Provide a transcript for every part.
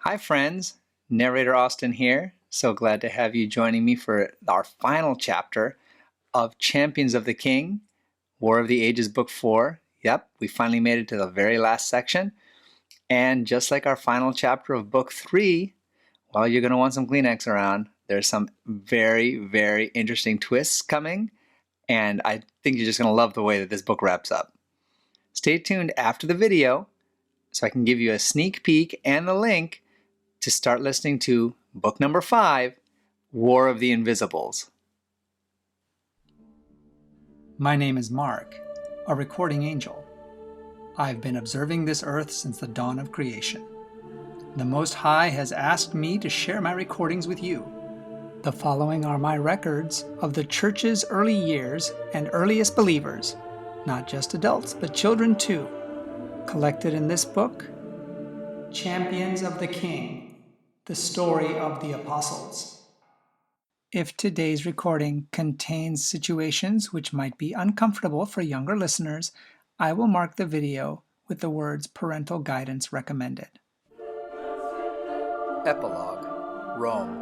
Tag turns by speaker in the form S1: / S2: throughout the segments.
S1: Hi friends, narrator Austin here. So glad to have you joining me for our final chapter of Champions of the King, War of the Ages Book 4. Yep, we finally made it to the very last section. And just like our final chapter of Book 3, well, you're going to want some Kleenex around. There's some very, very interesting twists coming, and I think you're just going to love the way that this book wraps up. Stay tuned after the video so I can give you a sneak peek and the link to start listening to book number 5, War of the Invisibles.
S2: My name is Mark, a recording angel. I've been observing this earth since the dawn of creation. The Most High has asked me to share my recordings with you. The following are my records of the church's early years and earliest believers, not just adults, but children too, collected in this book, Champions of the King, the story of the apostles. If today's recording contains situations which might be uncomfortable for younger listeners, I will mark the video with the words parental guidance recommended.
S1: Epilogue, Rome.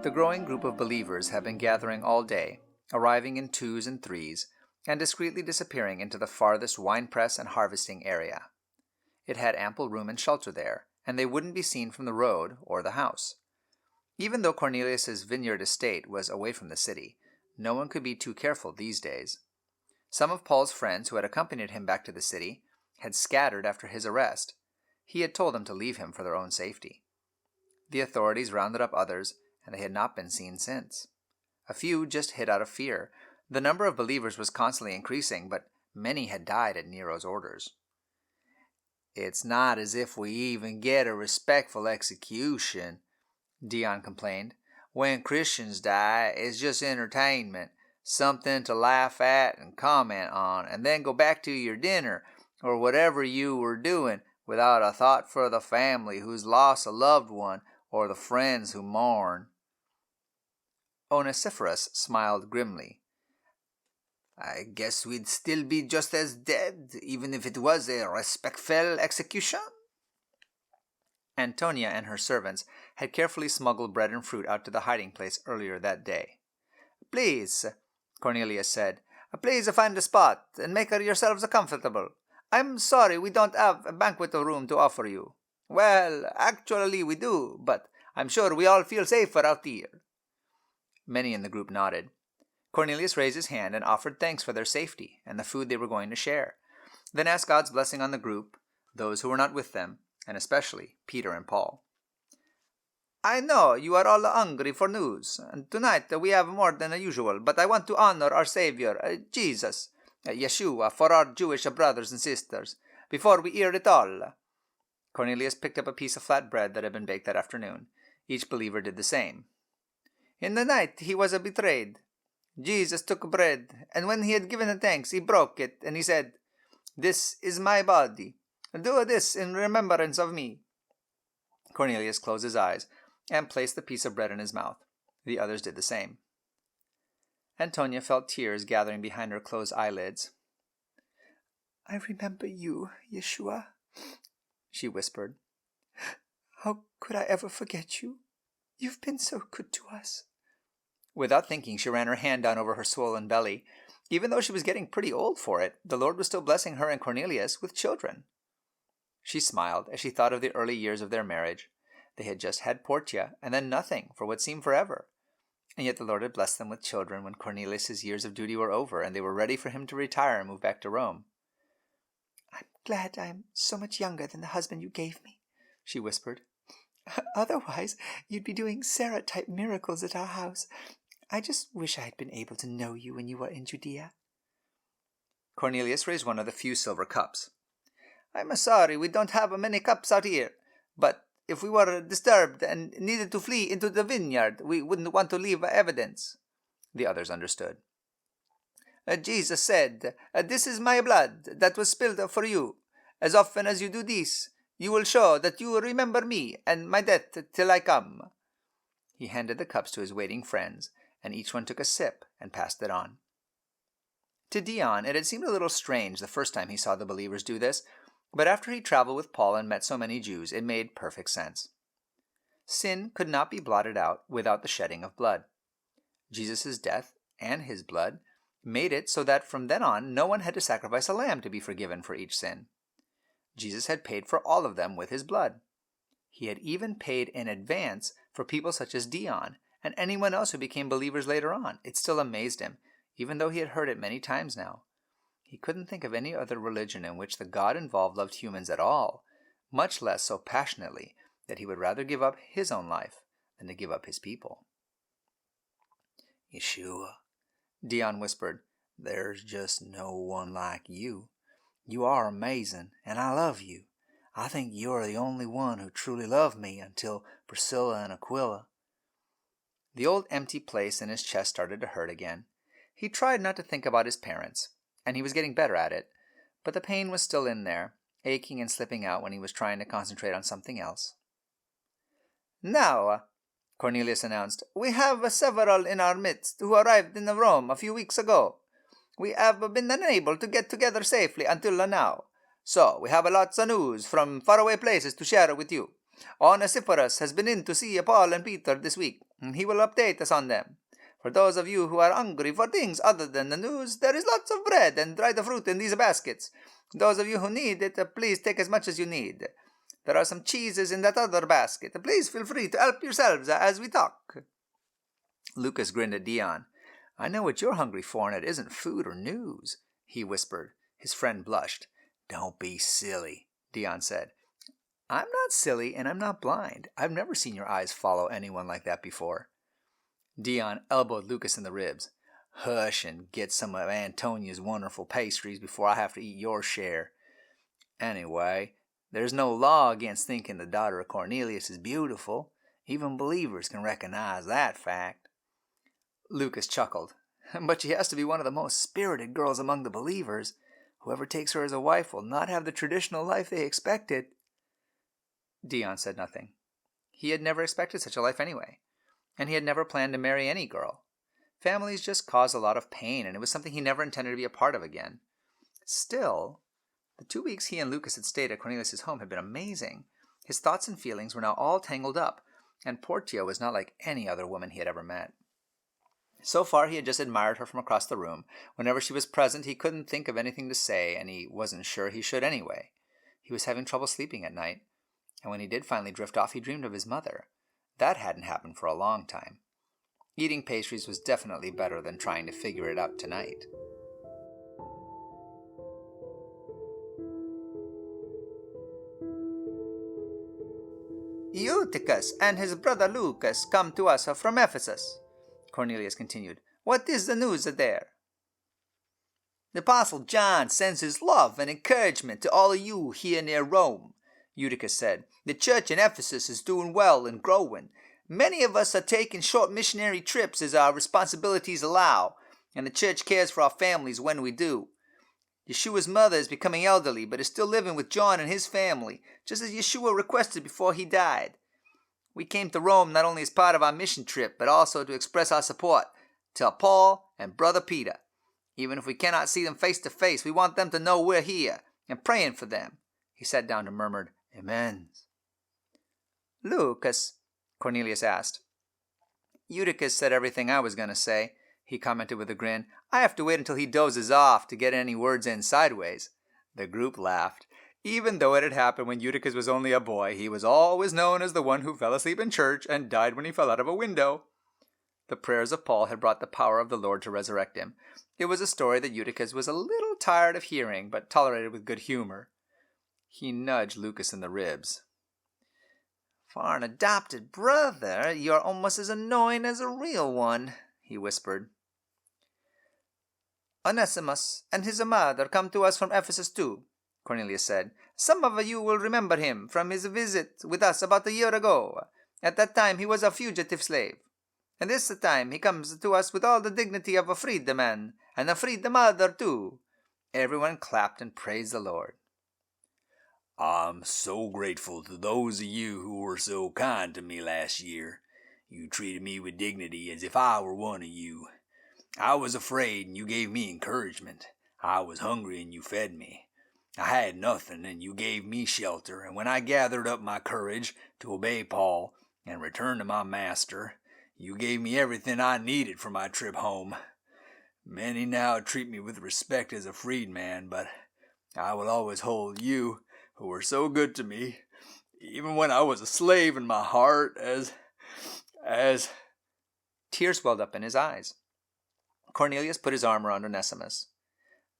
S1: The growing group of believers had been gathering all day, arriving in 2s and 3s, and discreetly disappearing into the farthest winepress and harvesting area. It had ample room and shelter there, and they wouldn't be seen from the road or the house. Even though Cornelius's vineyard estate was away from the city, no one could be too careful these days. Some of Paul's friends who had accompanied him back to the city had scattered after his arrest. He had told them to leave him for their own safety. The authorities rounded up others, and they had not been seen since. A few just hid out of fear. The number of believers was constantly increasing, but many had died at Nero's orders. "It's not as if we even get a respectful execution," Dion complained. "When Christians die, it's just entertainment, something to laugh at and comment on, and then go back to your dinner or whatever you were doing without a thought for the family who's lost a loved one or the friends who mourn." Onesiphorus smiled grimly. "I guess we'd still be just as dead, even if it was a respectful execution." Antonia and her servants had carefully smuggled bread and fruit out to the hiding place earlier that day. "Please," Cornelius said, "please find a spot and make yourselves comfortable. I'm sorry we don't have a banquet room to offer you. Well, actually we do, but I'm sure we all feel safer out here." Many in the group nodded. Cornelius raised his hand and offered thanks for their safety and the food they were going to share, then asked God's blessing on the group, those who were not with them, and especially Peter and Paul. "I know you are all hungry for news, and tonight we have more than usual, but I want to honor our Savior, Jesus, Yeshua, for our Jewish brothers and sisters, before we hear it all." Cornelius picked up a piece of flat bread that had been baked that afternoon. Each believer did the same. "In the night he was betrayed. Jesus took bread, and when he had given thanks, he broke it, and he said, 'This is my body. Do this in remembrance of me.'" Cornelius closed his eyes and placed the piece of bread in his mouth. The others did the same. Antonia felt tears gathering behind her closed eyelids. "I remember you, Yeshua," she whispered. "How could I ever forget you? You've been so good to us." Without thinking, she ran her hand down over her swollen belly. Even though she was getting pretty old for it, the Lord was still blessing her and Cornelius with children. She smiled as she thought of the early years of their marriage. They had just had Portia, and then nothing for what seemed forever. And yet the Lord had blessed them with children when Cornelius's years of duty were over, and they were ready for him to retire and move back to Rome. "I'm glad I'm so much younger than the husband you gave me," she whispered. "Otherwise, you'd be doing Sarah-type miracles at our house. I just wish I had been able to know you when you were in Judea." Cornelius raised one of the few silver cups. "I'm sorry we don't have many cups out here, but if we were disturbed and needed to flee into the vineyard, we wouldn't want to leave evidence." The others understood. "Jesus said, 'This is my blood that was spilled for you. As often as you do this, you will show that you remember me and my death till I come.'" He handed the cups to his waiting friends, and each one took a sip and passed it on. To Dion, it had seemed a little strange the first time he saw the believers do this. But after he traveled with Paul and met so many Jews, it made perfect sense. Sin could not be blotted out without the shedding of blood. Jesus' death and his blood made it so that from then on no one had to sacrifice a lamb to be forgiven for each sin. Jesus had paid for all of them with his blood. He had even paid in advance for people such as Dion and anyone else who became believers later on. It still amazed him, even though he had heard it many times now. He couldn't think of any other religion in which the God involved loved humans at all, much less so passionately that he would rather give up his own life than to give up his people. "Yeshua," Dion whispered, "there's just no one like you. You are amazing, and I love you. I think you're the only one who truly loved me until Priscilla and Aquila." The old empty place in his chest started to hurt again. He tried not to think about his parents, and he was getting better at it, but the pain was still in there, aching and slipping out when he was trying to concentrate on something else. "Now," Cornelius announced, "we have several in our midst who arrived in Rome a few weeks ago. We have been unable to get together safely until now, so we have lots of news from faraway places to share with you. Onesiphorus has been in to see Paul and Peter this week, and he will update us on them. For those of you who are hungry for things other than the news, there is lots of bread and dried fruit in these baskets. Those of you who need it, please take as much as you need. There are some cheeses in that other basket. Please feel free to help yourselves as we talk." Lucas grinned at Dion. "I know what you're hungry for, and it isn't food or news," he whispered. His friend blushed. "Don't be silly," Dion said. "I'm not silly, and I'm not blind. I've never seen your eyes follow anyone like that before." Dion elbowed Lucas in the ribs. "Hush and get some of Antonia's wonderful pastries before I have to eat your share. Anyway, there's no law against thinking the daughter of Cornelius is beautiful. Even believers can recognize that fact." Lucas chuckled. "But she has to be one of the most spirited girls among the believers. Whoever takes her as a wife will not have the traditional life they expected." Dion said nothing. He had never expected such a life anyway, and he had never planned to marry any girl. Families just cause a lot of pain, and it was something he never intended to be a part of again. Still, the 2 weeks he and Lucas had stayed at Cornelius' home had been amazing. His thoughts and feelings were now all tangled up, and Portia was not like any other woman he had ever met. So far, he had just admired her from across the room. Whenever she was present, he couldn't think of anything to say, and he wasn't sure he should anyway. He was having trouble sleeping at night, and when he did finally drift off, he dreamed of his mother. That hadn't happened for a long time. Eating pastries was definitely better than trying to figure it out tonight. "Eutychus and his brother Lucas come to us from Ephesus," Cornelius continued. "What is the news there?" "The Apostle John sends his love and encouragement to all of you here near Rome," Eutychus said. "The church in Ephesus is doing well and growing. Many of us are taking short missionary trips as our responsibilities allow, and the church cares for our families when we do. Yeshua's mother is becoming elderly, but is still living with John and his family, just as Yeshua requested before he died. We came to Rome not only as part of our mission trip, but also to express our support to Paul and Brother Peter. Even if we cannot see them face to face, we want them to know we're here and praying for them." He sat down and murmured, "Amen." "Lucas," Cornelius asked. "Eutychus said everything I was going to say," he commented with a grin. "I have to wait until he dozes off to get any words in sideways." The group laughed. Even though it had happened when Eutychus was only a boy, he was always known as the one who fell asleep in church and died when he fell out of a window. The prayers of Paul had brought the power of the Lord to resurrect him. It was a story that Eutychus was a little tired of hearing, but tolerated with good humor. He nudged Lucas in the ribs. "For an adopted brother, you're almost as annoying as a real one," he whispered. "Onesimus and his mother come to us from Ephesus too," Cornelius said. "Some of you will remember him from his visit with us about a year ago. At that time he was a fugitive slave. And this time he comes to us with all the dignity of a freedman, and a freed mother too." Everyone clapped and praised the Lord. "I'm so grateful to those of you who were so kind to me last year. You treated me with dignity as if I were one of you. I was afraid and you gave me encouragement. I was hungry and you fed me.
S3: I had nothing, and you gave me shelter, and when I gathered up my courage to obey Paul and return to my master, you gave me everything I needed for my trip home. Many now treat me with respect as a freedman, but I will always hold you, who were so good to me, even when I was a slave in my heart, as...
S1: Tears welled up in his eyes. Cornelius put his arm around Onesimus.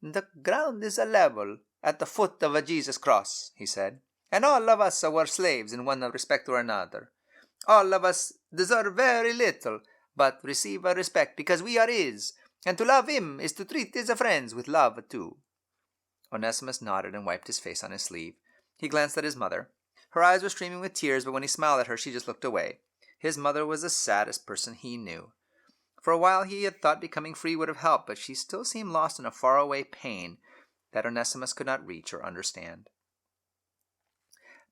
S1: "The ground is a level at the foot of a Jesus cross," he said, "and all of us were slaves in one respect or another. All of us deserve very little, but receive a respect because we are his, and to love him is to treat his friends with love too." Onesimus nodded and wiped his face on his sleeve. He glanced at his mother. Her eyes were streaming with tears, but when he smiled at her, she just looked away. His mother was the saddest person he knew. For a while he had thought becoming free would have helped, but she still seemed lost in a faraway pain that Onesimus could not reach or understand.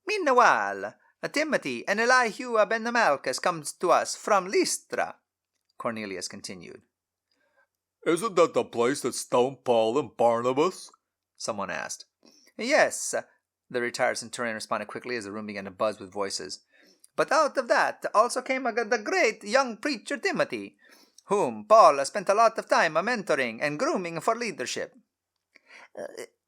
S1: "Meanwhile, Timothy and Elihu ben Malchus comes to us from Lystra," Cornelius continued.
S3: "Isn't that the place that stoned Paul and Barnabas?"
S1: someone asked. "Yes," the retired centurion responded quickly as the room began to buzz with voices. "But out of that also came the great young preacher Timothy, whom Paul spent a lot of time mentoring and grooming for leadership."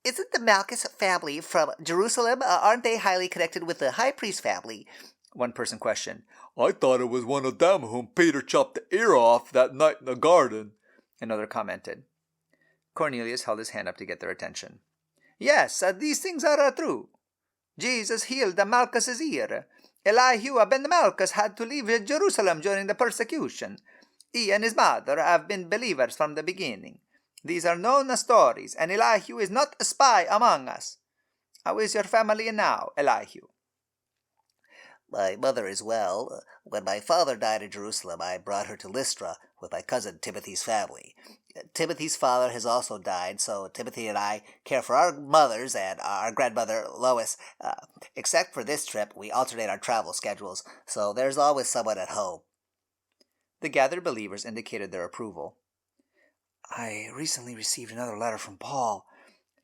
S4: Isn't the Malchus family from Jerusalem? Aren't they highly connected with the high priest family?
S1: One person questioned.
S3: "I thought it was one of them whom Peter chopped the ear off that night in the garden,"
S1: another commented. Cornelius held his hand up to get their attention. "Yes, these things are true. Jesus healed Malchus's ear. Elihu ben Malchus had to leave Jerusalem during the persecution. He and his mother have been believers from the beginning. These are known stories, and Elihu is not a spy among us. How is your family now, Elihu?"
S4: "My mother is well. When my father died in Jerusalem, I brought her to Lystra with my cousin Timothy's family. Timothy's father has also died, so Timothy and I care for our mothers and our grandmother Lois. Except for this trip, we alternate our travel schedules, so there's always someone at home."
S1: The gathered believers indicated their approval.
S2: "I recently received another letter from Paul,"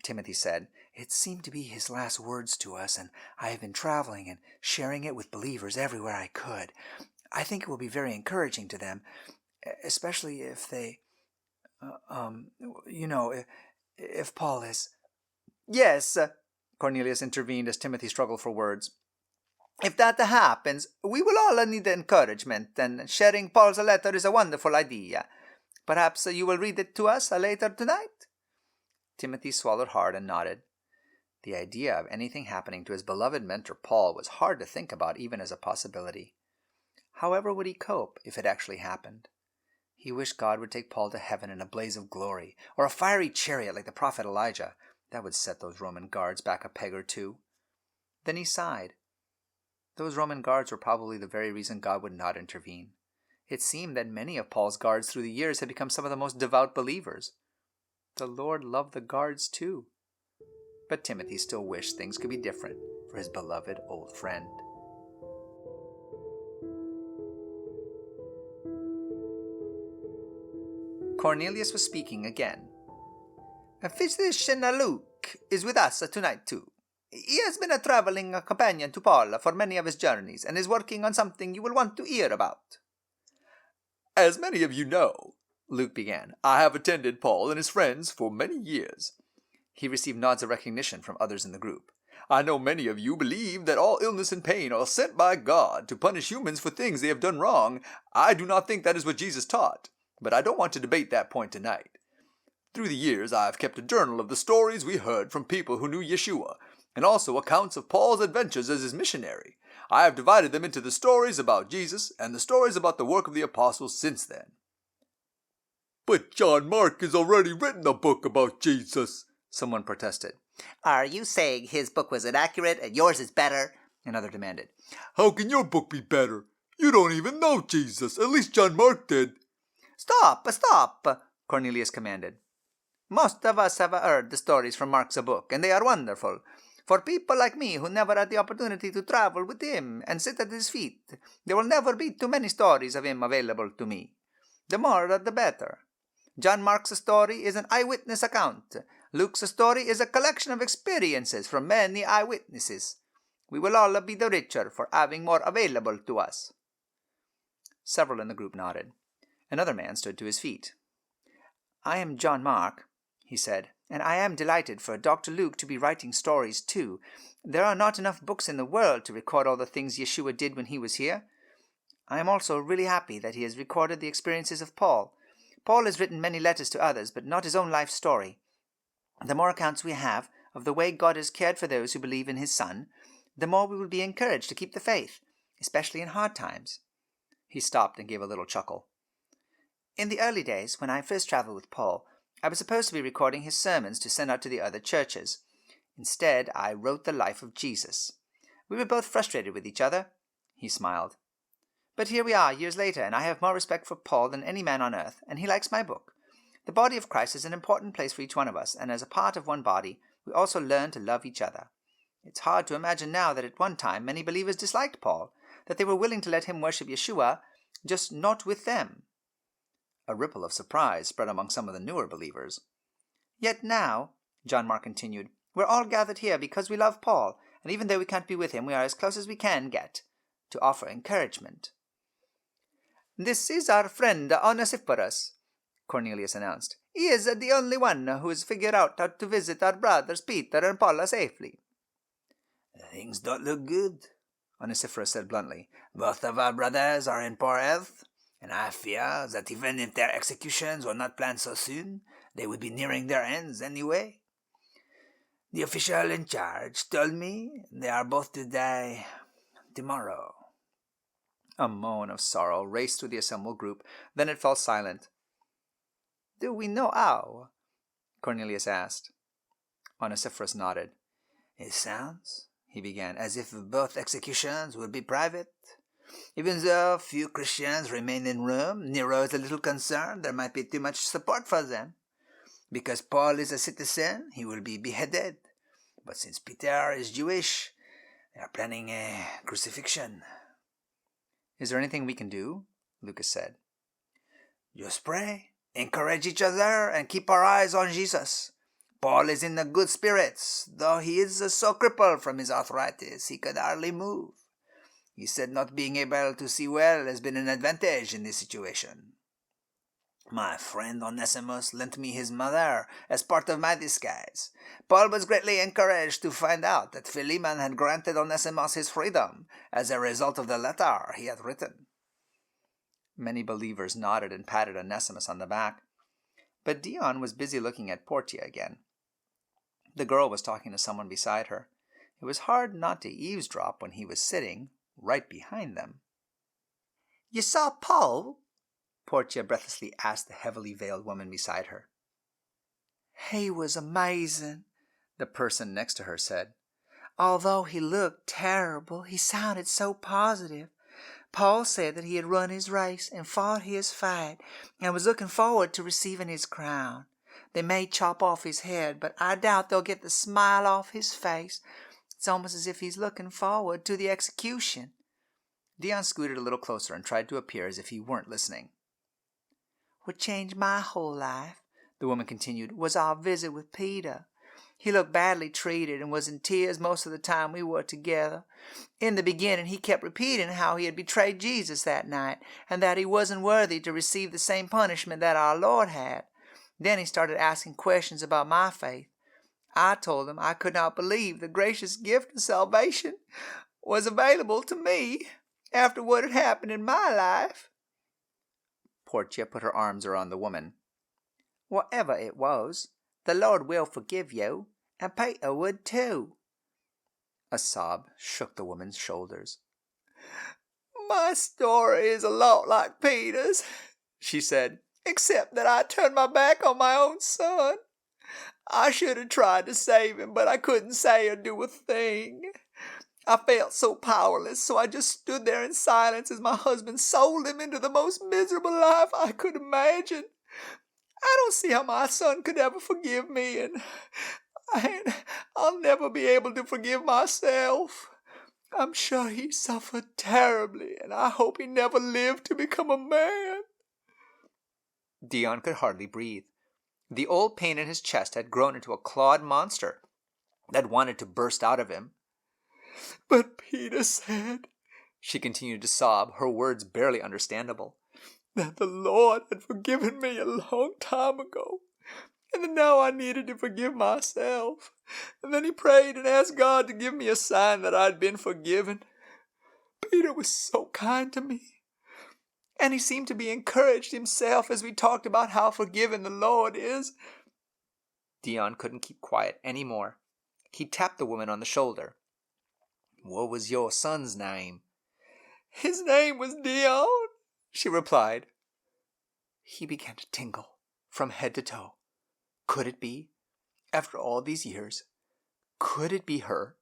S2: Timothy said. "It seemed to be his last words to us, and I have been traveling and sharing it with believers everywhere I could. I think it will be very encouraging to them, especially if they, if Paul is—"
S1: "Yes," Cornelius intervened as Timothy struggled for words. "If that happens, we will all need encouragement, and sharing Paul's letter is a wonderful idea. Perhaps you will read it to us later tonight?" Timothy swallowed hard and nodded. The idea of anything happening to his beloved mentor Paul was hard to think about even as a possibility. However would he cope if it actually happened? He wished God would take Paul to heaven in a blaze of glory, or a fiery chariot like the prophet Elijah. That would set those Roman guards back a peg or two. Then he sighed. Those Roman guards were probably the very reason God would not intervene. It seemed that many of Paul's guards through the years had become some of the most devout believers. The Lord loved the guards too. But Timothy still wished things could be different for his beloved old friend. Cornelius was speaking again. "Physician Luke is with us tonight too. He has been a traveling companion to Paul for many of his journeys and is working on something you will want to hear about."
S3: "As many of you know," Luke began, "I have attended Paul and his friends for many years."
S1: He received nods of recognition from others in the group.
S3: "I know many of you believe that all illness and pain are sent by God to punish humans for things they have done wrong. I do not think that is what Jesus taught, but I don't want to debate that point tonight. Through the years, I have kept a journal of the stories we heard from people who knew Yeshua, and also accounts of Paul's adventures as his missionary. I have divided them into the stories about Jesus and the stories about the work of the apostles since then." "But John Mark has already written a book about Jesus," someone protested.
S4: "Are you saying his book was inaccurate and yours is better?"
S1: another demanded.
S3: "How can your book be better? You don't even know Jesus. At least John Mark did."
S1: Stop, Cornelius commanded. "Most of us have heard the stories from Mark's book, and they are wonderful. For people like me who never had the opportunity to travel with him and sit at his feet, there will never be too many stories of him available to me. The more, the better. John Mark's story is an eyewitness account. Luke's story is a collection of experiences from many eyewitnesses. We will all be the richer for having more available to us." Several in the group nodded. Another man stood to his feet. "I am John Mark," he said, "and I am delighted for Dr. Luke to be writing stories too. There are not enough books in the world to record all the things Yeshua did when he was here. I am also really happy that he has recorded the experiences of Paul. Paul has written many letters to others, but not his own life story. The more accounts we have of the way God has cared for those who believe in his Son, the more we will be encouraged to keep the faith, especially in hard times." He stopped and gave a little chuckle. "In the early days, when I first traveled with Paul, I was supposed to be recording his sermons to send out to the other churches. Instead, I wrote the life of Jesus. We were both frustrated with each other." He smiled. "But here we are, years later, and I have more respect for Paul than any man on earth, and he likes my book. The body of Christ is an important place for each one of us, and as a part of one body, we also learn to love each other. It's hard to imagine now that at one time many believers disliked Paul, that they were willing to let him worship Yeshua, just not with them." A ripple of surprise spread among some of the newer believers. "Yet now," John Mark continued, "we're all gathered here because we love Paul, and even though we can't be with him, we are as close as we can get to offer encouragement." "This is our friend Onesiphorus," Cornelius announced. "He is the only one who has figured out how to visit our brothers Peter and Paul safely."
S4: "Things don't look good," Onesiphorus said bluntly. "Both of our brothers are in poor health, and I fear that even if their executions were not planned so soon, they would be nearing their ends anyway. The official in charge told me they are both to die tomorrow."
S1: A moan of sorrow raced through the assembled group, then it fell silent. "Do we know how?" Cornelius asked. Onesiphorus nodded.
S4: "It sounds," he began, "as if both executions would be private. Even though few Christians remain in Rome, Nero is a little concerned there might be too much support for them. Because Paul is a citizen, he will be beheaded. But since Peter is Jewish, they are planning a crucifixion."
S1: "Is there anything we can do?" Lucas said.
S4: "Just pray, encourage each other, and keep our eyes on Jesus. Paul is in the good spirits, though he is so crippled from his arthritis he could hardly move. He said not being able to see well has been an advantage in this situation. My friend Onesimus lent me his mother as part of my disguise. Paul was greatly encouraged to find out that Sulimon had granted Onesimus his freedom as a result of the letter he had written."
S1: Many believers nodded and patted Onesimus on the back. But Dion was busy looking at Portia again. The girl was talking to someone beside her. It was hard not to eavesdrop when he was sitting right behind them.
S2: "You saw Paul?"
S1: Portia breathlessly asked the heavily veiled woman beside her.
S2: "He was amazing,"
S1: the person next to her said.
S2: "Although he looked terrible, he sounded so positive. Paul said that he had run his race and fought his fight and was looking forward to receiving his crown. They may chop off his head, but I doubt they'll get the smile off his face. It's almost as if he's looking forward to the execution."
S1: Dion scooted a little closer and tried to appear as if he weren't listening.
S2: "What changed my whole life," the woman continued, "was our visit with Peter. He looked badly treated and was in tears most of the time we were together. In the beginning, he kept repeating how he had betrayed Jesus that night and that he wasn't worthy to receive the same punishment that our Lord had. Then he started asking questions about my faith. I told him I could not believe the gracious gift of salvation was available to me after what had happened in my life."
S1: Portia put her arms around the woman. "Whatever it was, the Lord will forgive you, and Peter would too." A sob shook the woman's shoulders.
S2: "My story is a lot like Peter's," she said, "except that I turned my back on my own son. I should have tried to save him, but I couldn't say or do a thing. I felt so powerless, so I just stood there in silence as my husband sold him into the most miserable life I could imagine. I don't see how my son could ever forgive me, and I'll never be able to forgive myself. I'm sure he suffered terribly, and I hope he never lived to become a man."
S1: Dion could hardly breathe. The old pain in his chest had grown into a clawed monster that wanted to burst out of him. "But Peter said," she continued to sob, her words barely understandable, "that the Lord had forgiven me a long time ago, and that now I needed to forgive myself. And then he prayed and asked God to give me a sign that I'd been forgiven. Peter was so kind to me, and he seemed to be encouraged himself as we talked about how forgiving the Lord is." Dion couldn't keep quiet any more. He tapped the woman on the shoulder. "What was your son's name?" "His name was Dion," she replied. He began to tingle from head to toe. Could it be? After all these years, could it be her?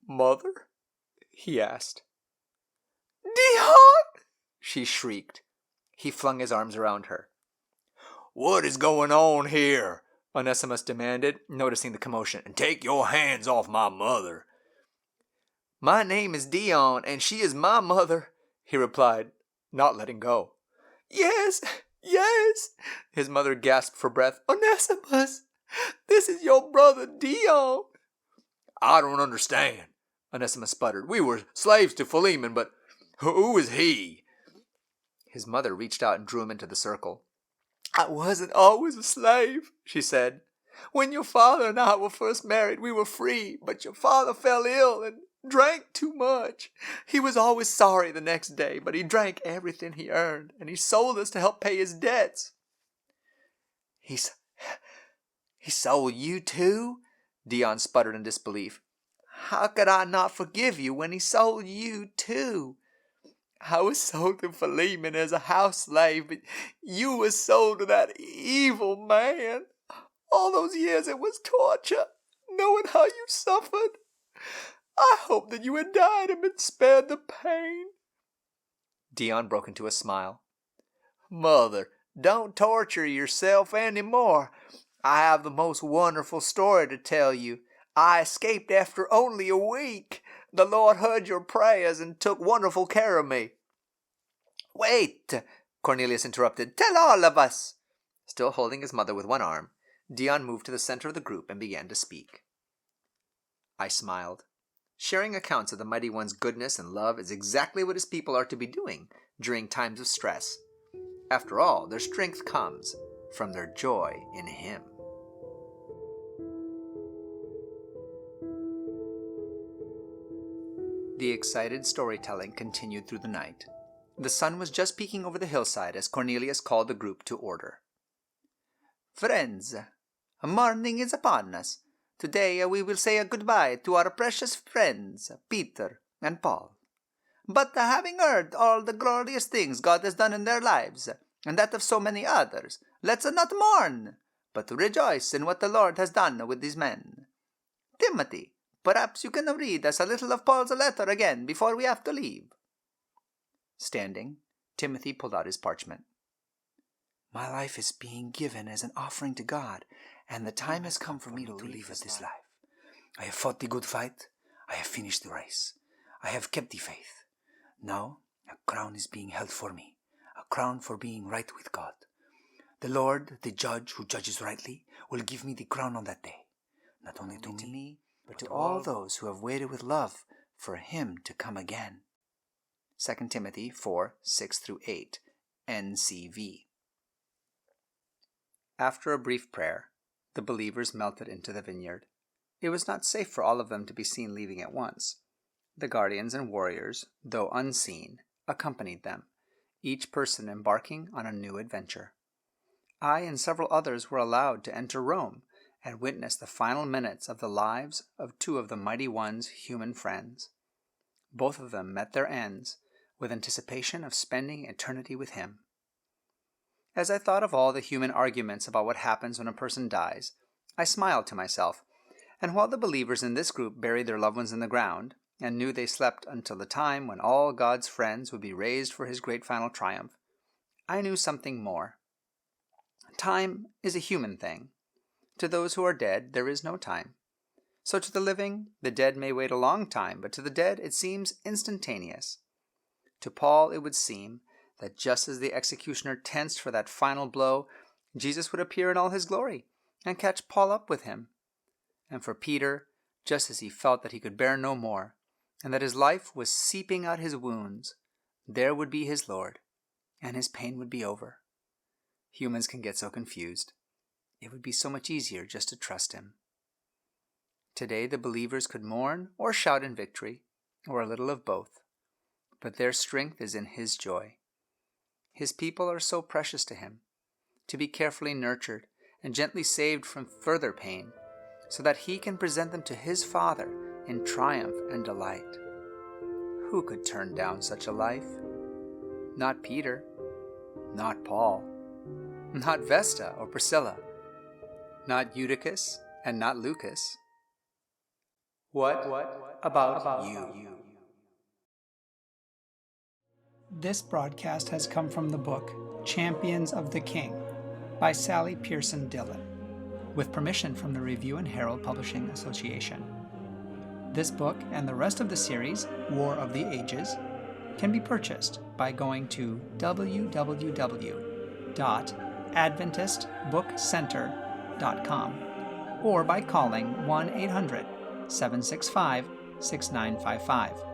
S1: "Mother?" he asked. "Dion!" she shrieked. He flung his arms around her. "What is going on here?" Onesimus demanded, noticing the commotion. "And take your hands off my mother." "My name is Dion, and she is my mother," he replied, not letting go. "Yes, yes," his mother gasped for breath. "Onesimus, this is your brother Dion." "I don't understand," Onesimus sputtered. "We were slaves to Philemon, but who is he?" His mother reached out and drew him into the circle. "I wasn't always a slave," she said. "When your father and I were first married, we were free, but your father fell ill and drank too much. He was always sorry the next day, but he drank everything he earned, and he sold us to help pay his debts." He sold you too?" Dion sputtered in disbelief. "How could I not forgive you when he sold you too?" "I was sold to Philemon as a house slave, but you were sold to that evil man. All those years it was torture, knowing how you suffered. I hoped that you had died and been spared the pain." Dion broke into a smile. "Mother, don't torture yourself any more. I have the most wonderful story to tell you. I escaped after only a week. The Lord heard your prayers and took wonderful care of me." "Wait," Cornelius interrupted. "Tell all of us." Still holding his mother with one arm, Dion moved to the center of the group and began to speak. I smiled. Sharing accounts of the Mighty One's goodness and love is exactly what his people are to be doing during times of stress. After all, their strength comes from their joy in Him. The excited storytelling continued through the night. The sun was just peeking over the hillside as Cornelius called the group to order. "Friends, morning is upon us. Today we will say a goodbye to our precious friends, Peter and Paul. But having heard all the glorious things God has done in their lives, and that of so many others, let's not mourn, but rejoice in what the Lord has done with these men. Timothy, perhaps you can read us a little of Paul's letter again before we have to leave." Standing, Timothy pulled out his parchment. "My life is being given as an offering to God, and the time has come for me to leave this life. I have fought the good fight. I have finished the race. I have kept the faith. Now a crown is being held for me, a crown for being right with God. The Lord, the judge who judges rightly, will give me the crown on that day, not only to me, but to all those who have waited with love for Him to come again." 2 Timothy 4:6-8, NCV. After a brief prayer, the believers melted into the vineyard. It was not safe for all of them to be seen leaving at once. The guardians and warriors, though unseen, accompanied them, each person embarking on a new adventure. I and several others were allowed to enter Rome and witness the final minutes of the lives of two of the Mighty One's human friends. Both of them met their ends with anticipation of spending eternity with Him. As I thought of all the human arguments about what happens when a person dies, I smiled to myself, and while the believers in this group buried their loved ones in the ground, and knew they slept until the time when all God's friends would be raised for His great final triumph, I knew something more. Time is a human thing. To those who are dead, there is no time. So to the living, the dead may wait a long time, but to the dead it seems instantaneous. To Paul it would seem that just as the executioner tensed for that final blow, Jesus would appear in all his glory and catch Paul up with him. And for Peter, just as he felt that he could bear no more, and that his life was seeping out his wounds, there would be his Lord, and his pain would be over. Humans can get so confused. It would be so much easier just to trust him. Today the believers could mourn or shout in victory, or a little of both, but their strength is in his joy. His people are so precious to him, to be carefully nurtured and gently saved from further pain, so that he can present them to his Father in triumph and delight. Who could turn down such a life? Not Peter, not Paul, not Vesta or Priscilla, not Eutychus and not Lucas. What about you?
S2: This broadcast has come from the book Champions of the King by Sally Pierson Dillon, with permission from the Review and Herald Publishing Association. This book and the rest of the series, War of the Ages, can be purchased by going to www.adventistbookcenter.com or by calling 1-800-765-6955.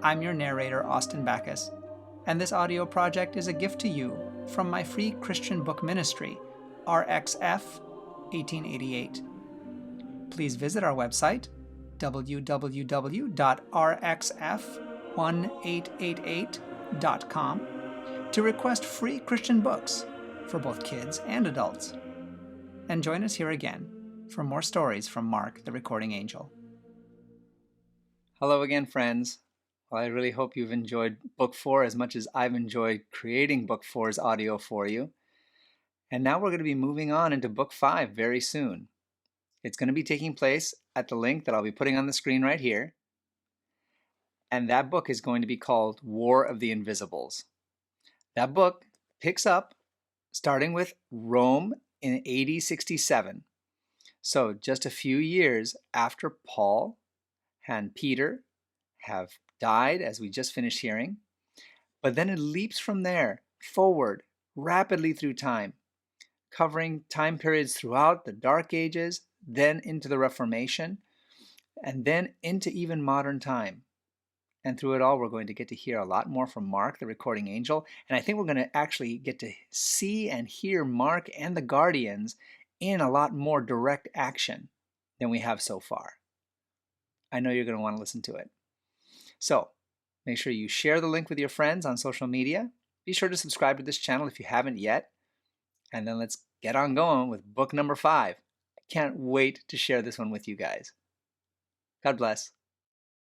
S2: I'm your narrator, Austin Backus, and this audio project is a gift to you from my free Christian book ministry, RXF 1888. Please visit our website, www.rxf1888.com, to request free Christian books for both kids and adults. And join us here again for more stories from Mark, the Recording Angel. Hello again, friends. Well, I really hope you've enjoyed Book 4 as much as I've enjoyed creating Book 4's audio for you. And now we're going to be moving on into Book 5 very soon. It's going to be taking place at the link that I'll be putting on the screen right here. And that book is going to be called War of the Invisibles. That book picks up starting with Rome in AD 67. So just a few years after Paul and Peter have died, as we just finished hearing. But then it leaps from there forward rapidly through time, covering time periods throughout the Dark Ages, then into the Reformation, and then into even modern time. And through it all, we're going to get to hear a lot more from Mark, the Recording Angel. And I think we're going to actually get to see and hear Mark and the Guardians in a lot more direct action than we have so far. I know you're going to want to listen to it. So make sure you share the link with your friends on social media. Be sure to subscribe to this channel if you haven't yet. And then let's get on going with book number 5. I can't wait to share this one with you guys. God bless.